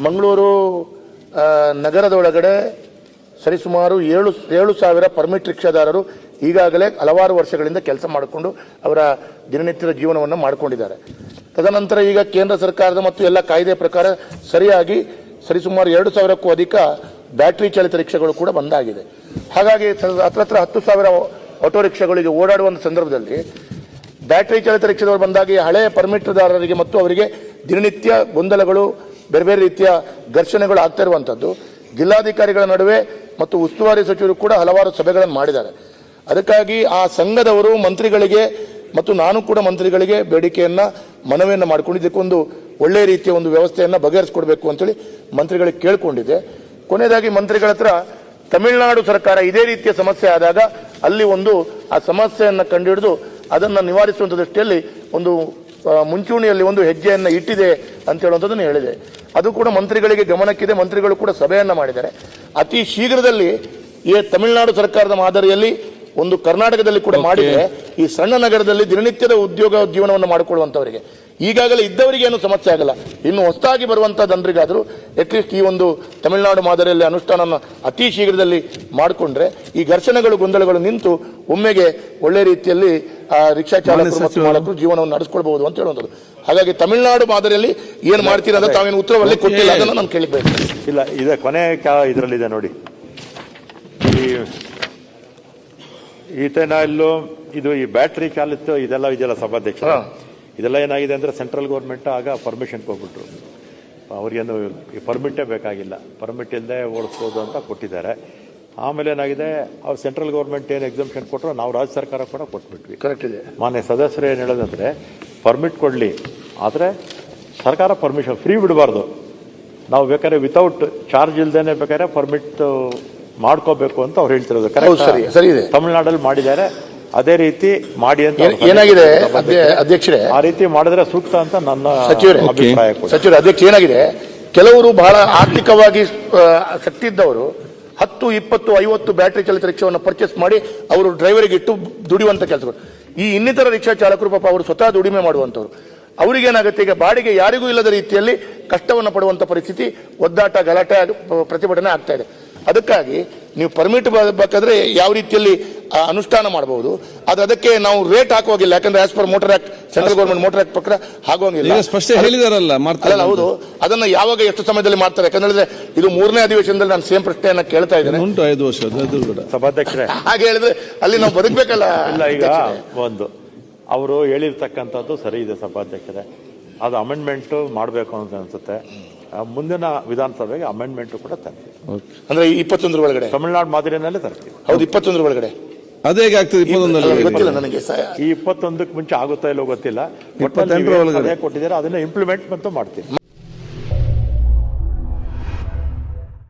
ಮಂಗಳೂರು ನಗರದೊಳಗಡೆ ಸರಿಸುಮಾರು 7,000 ಪರ್ಮಿಟ್ ರಿಕ್ಷಾದಾರರು ಈಗಾಗಲೇ ಹಲವಾರು ವರ್ಷಗಳಿಂದ ಕೆಲಸ ಮಾಡಿಕೊಂಡು ಅವರ ದಿನನಿತ್ಯದ ಜೀವನವನ್ನು ಮಾಡಿಕೊಂಡಿದ್ದಾರೆ. ತದನಂತರ ಈಗ ಕೇಂದ್ರ ಸರ್ಕಾರದ ಮತ್ತು ಎಲ್ಲ ಕಾಯ್ದೆ ಪ್ರಕಾರ ಸರಿಯಾಗಿ ಸರಿಸುಮಾರು 2,000ಕ್ಕೂ ಅಧಿಕ ಬ್ಯಾಟರಿ ಚಾಲಿತ ರಿಕ್ಷಾಗಳು ಕೂಡ ಬಂದಾಗಿದೆ. ಹಾಗಾಗಿ ಹತ್ರ 10,000 ಆಟೋ ರಿಕ್ಷಾಗಳಿಗೆ ಓಡಾಡುವ ಸಂದರ್ಭದಲ್ಲಿ ಬ್ಯಾಟರಿ ಚಾಲಿತ ರಿಕ್ಷಾದವರು ಬಂದಾಗಿ ಹಳೆಯ ಪರ್ಮಿಟ್ದಾರರಿಗೆ ಮತ್ತು ಅವರಿಗೆ ದಿನನಿತ್ಯ ಗೊಂದಲಗಳು, ಬೇರೆ ಬೇರೆ ರೀತಿಯ ಘರ್ಷಣೆಗಳು ಆಗ್ತಾ ಇರುವಂಥದ್ದು. ಜಿಲ್ಲಾಧಿಕಾರಿಗಳ ನಡುವೆ ಮತ್ತು ಉಸ್ತುವಾರಿ ಸಚಿವರು ಕೂಡ ಹಲವಾರು ಸಭೆಗಳನ್ನು ಮಾಡಿದ್ದಾರೆ. ಅದಕ್ಕಾಗಿ ಆ ಸಂಘದವರು ಮಂತ್ರಿಗಳಿಗೆ ಮತ್ತು ನಾನು ಕೂಡ ಮಂತ್ರಿಗಳಿಗೆ ಮನವಿಯನ್ನು ಮಾಡಿಕೊಂಡಿದ್ದಕ್ಕೊಂದು ಒಳ್ಳೆಯ ರೀತಿಯ ಒಂದು ವ್ಯವಸ್ಥೆಯನ್ನು ಬಗೆಹರಿಸಿಕೊಡ್ಬೇಕು ಅಂತೇಳಿ ಮಂತ್ರಿಗಳಿಗೆ ಕೇಳಿಕೊಂಡಿದ್ದೆ. ಕೊನೆಯದಾಗಿ ಮಂತ್ರಿಗಳ ಹತ್ರ ತಮಿಳುನಾಡು ಸರ್ಕಾರ ಇದೇ ರೀತಿಯ ಸಮಸ್ಯೆ ಆದಾಗ ಅಲ್ಲಿ ಆ ಸಮಸ್ಯೆಯನ್ನು ಕಂಡುಹಿಡಿದು ಅದನ್ನು ನಿವಾರಿಸುವಂಥ ದೃಷ್ಟಿಯಲ್ಲಿ ಒಂದು ಮುಂಚೂಣಿಯಲ್ಲಿ ಒಂದು ಹೆಜ್ಜೆಯನ್ನು ಇಟ್ಟಿದೆ ಅಂತ ಹೇಳುವಂಥದ್ದನ್ನು ಹೇಳಿದೆ. ಅದು ಕೂಡ ಮಂತ್ರಿಗಳಿಗೆ ಗಮನಕ್ಕಿದೆ. ಮಂತ್ರಿಗಳು ಕೂಡ ಸಭೆಯನ್ನು ಮಾಡಿದ್ದಾರೆ. ಅತಿ ಶೀಘ್ರದಲ್ಲಿ ಈ ತಮಿಳುನಾಡು ಸರ್ಕಾರದ ಮಾದರಿಯಲ್ಲಿ ಒಂದು ಕರ್ನಾಟಕದಲ್ಲಿ ಕೂಡ ಮಾಡಿದರೆ ಈ ಸಣ್ಣ ನಗರದಲ್ಲಿ ದಿನನಿತ್ಯದ ಉದ್ಯೋಗ ಜೀವನವನ್ನು ಮಾಡಿಕೊಳ್ಳುವಂಥವರಿಗೆ ಈಗಾಗಲೇ ಇದ್ದವರಿಗೆ ಏನು ಸಮಸ್ಯೆ ಆಗಲ್ಲ. ಇನ್ನು ಹೊಸದಾಗಿ ಬರುವಂತಹ ಜನರಿಗಾದರೂ ಅಟ್ಲೀಸ್ಟ್ ಈ ಒಂದು ತಮಿಳುನಾಡು ಮಾದರಿಯಲ್ಲಿ ಅನುಷ್ಠಾನ ಅತಿ ಶೀಘ್ರದಲ್ಲಿ ಮಾಡಿಕೊಂಡ್ರೆ ಈ ಘರ್ಷಣೆಗಳು, ಗೊಂದಲಗಳು ನಿಂತು ಒಮ್ಮೆಗೆ ಒಳ್ಳೆ ರೀತಿಯಲ್ಲಿ ರಿಕ್ಷಾ ಚಾಲಕರು ಮತ್ತು ಮಾಲಕರು ಜೀವನವನ್ನು ನಡೆಸಿಕೊಳ್ಬಹುದು ಅಂತ ಹೇಳುವಂಥದ್ದು. ಹಾಗಾಗಿ ತಮಿಳುನಾಡು ಮಾದರಿಯಲ್ಲಿ ಏನು ಮಾಡ್ತೀರಾ ಅಂತ ತಾವೇನು ಉತ್ತರವಲ್ಲಿ ಕೊಟ್ಟಿಲ್ಲ, ಅದನ್ನು ನಾನು ಕೇಳಬೇಕು. ಇಲ್ಲ, ಇದೆ ಕೊನೆ ಇದರಲ್ಲಿದೆ ನೋಡಿ, ಈಥೆನಾಯ್ಲ್ ಇದು ಈ ಬ್ಯಾಟ್ರಿ ಚಾಲಿತ ಇದೆಲ್ಲ ಸಭಾಧ್ಯಕ್ಷ ಇದೆಲ್ಲ ಏನಾಗಿದೆ ಅಂದ್ರೆ ಸೆಂಟ್ರಲ್ ಗೌರ್ಮೆಂಟ್ ಆಗ ಪರ್ಮಿಷನ್ ಹೋಗ್ಬಿಟ್ರು. ಅವ್ರಿಗೇನು ಪರ್ಮಿಟೇ ಬೇಕಾಗಿಲ್ಲ, ಪರ್ಮಿಟ್ ಇಲ್ಲದೆ ಓಡಿಸ್ಬೋದು ಅಂತ ಕೊಟ್ಟಿದ್ದಾರೆ. ಆಮೇಲೆ ಏನಾಗಿದೆ, ಅವ್ರು ಸೆಂಟ್ರಲ್ ಗೌರ್ಮೆಂಟ್ ಏನು ಎಕ್ಸಂಪ್ಷನ್ ಕೊಟ್ಟರು ನಾವು ರಾಜ್ಯ ಸರ್ಕಾರ ಕೂಡ ಕೊಟ್ಬಿಟ್ವಿ. ಕರೆಕ್ಟ್ ಇದೆ. ಮಾನ್ಯ ಸದಸ್ಯರು ಏನು ಹೇಳೋದಂದ್ರೆ ಪರ್ಮಿಟ್ ಕೊಡಲಿ, ಆದರೆ ಸರ್ಕಾರ ಪರ್ಮಿಷನ್ ಫ್ರೀ ಬಿಡಬಾರ್ದು. ನಾವು ಬೇಕಾದ್ರೆ ವಿತೌಟ್ ಚಾರ್ಜ್ ಇಲ್ದೇನೆ ಬೇಕಾದ್ರೆ ಪರ್ಮಿಟ್ ಮಾಡ್ಕೋಬೇಕು ಅಂತ ಅವ್ರು ಹೇಳ್ತಿರೋದು. ಸರಿ ಇದೆ, ತಮಿಳುನಾಡಲ್ಲಿ ಮಾಡಿದ್ದಾರೆ, ಅದೇ ರೀತಿ ಮಾಡಿ ಅಂತ ಏನಾಗಿದೆ ಅಧ್ಯಕ್ಷರೇ, ಆ ರೀತಿ ಮಾಡಿದ್ರೆ ಸೂಕ್ತ ಅಂತ ನನ್ನ ಅಭಿಪ್ರಾಯ. ಸಚಿವರು ಅಧ್ಯಕ್ಷ ಏನಾಗಿದೆ, ಕೆಲವರು ಬಹಳ ಆರ್ಥಿಕವಾಗಿ ಶಕ್ತಿ ಇದ್ದವರು 10, 20, 50 ಬ್ಯಾಟರಿ ಚಾಲಿತ ರಿಕ್ಷಾವನ್ನು ಪರ್ಚೇಸ್ ಮಾಡಿ ಅವರು ಡ್ರೈವರಿಗೆ ಇಟ್ಟು ದುಡಿಯುವಂತ ಕೆಲಸಗಳು. ಈ ಇನ್ನಿತರ ರಿಕ್ಷಾ ಚಾಲಕರು ಪಾಪ ಅವರು ಸ್ವತಃ ದುಡಿಮೆ ಮಾಡುವಂತವ್ರು. ಅವರಿಗೇನಾಗುತ್ತೆ, ಈಗ ಬಾಡಿಗೆ ಯಾರಿಗೂ ಇಲ್ಲದ ರೀತಿಯಲ್ಲಿ ಕಷ್ಟವನ್ನು ಪಡುವಂತ ಪರಿಸ್ಥಿತಿ, ಒದ್ದಾಟ, ಗಲಾಟೆ, ಪ್ರತಿಭಟನೆ ಆಗ್ತಾ ಇದೆ. ಅದಕ್ಕಾಗಿ ನೀವು ಪರ್ಮಿಟ್ ಬೇಕಾದ್ರೆ ಯಾವ ರೀತಿಯಲ್ಲಿ ಅನುಷ್ಠಾನ ಮಾಡಬಹುದು, ಅದಕ್ಕೆ ನಾವು ರೇಟ್ ಹಾಕುವಾಗಿಲ್ಲ. ಯಾಕಂದ್ರೆ as per motor act, central government motor act ಪ್ರಕಾರ ಹಾಕುವಂಗಿಲ್ಲ. ಹೇಳಿದಾರಲ್ಲ, ಹೌದು, ಅದನ್ನ ಯಾವಾಗ ಎಷ್ಟು ಸಮಯದಲ್ಲಿ ಮಾಡ್ತಾರೆ? ಯಾಕಂದ್ರೆ ಇದು 3ನೇ ಅಧಿವೇಶನದಲ್ಲಿ ನಾನು ಸೇಮ್ ಪ್ರಶ್ನೆಯನ್ನ ಕೇಳ್ತಾ ಇದ್ದೇನೆ. ಉಂಟು 5 ವರ್ಷ ಸಭಾಧ್ಯಕ್ಷರೇ. ಹಾಗೆ ಹೇಳಿದ್ರೆ ಅಲ್ಲಿ ನಾವು ಬದುಕಬೇಕಲ್ಲ. ಇಲ್ಲ, ಈಗ ಒಂದು ಅವರು ಹೇಳಿರ್ತಕ್ಕಂಥದ್ದು ಸರಿ ಇದೆ ಸಭಾಧ್ಯಕ್ಷರೇ, ಅದು ಅಮೆಂಡ್ಮೆಂಟ್ ಮಾಡಬೇಕು ಅಂತ ಅನ್ಸುತ್ತೆ. ಮುಂದಿನ ವಿಧಾನಸಭೆಗೆ ಅಮೆಂಡ್ಮೆಂಟ್ ಕೂಡ ತರ್ತೀವಿ. ಅಂದ್ರೆ 21 ಒಳಗಡೆ ತಮಿಳುನಾಡು ಮಾದರಿಯಲ್ಲೇ ತರ್ತೀವಿ. ಹೌದು, 21 ಒಳಗಡೆ. ಅದೇ ಆಗ್ತದೆ 21 ಗೊತ್ತಿಲ್ಲ ನನಗೆ. ಈ 21ಕ್ಕೆ ಮುಂಚೆ ಆಗುತ್ತಾ ಇಲ್ಲೋ ಗೊತ್ತಿಲ್ಲ. ಅದೇ ಕೊಟ್ಟಿದ್ದಾರೆ, ಅದನ್ನ ಇಂಪ್ಲಿಮೆಂಟ್ ಮತ್ತು ಮಾಡ್ತೀವಿ.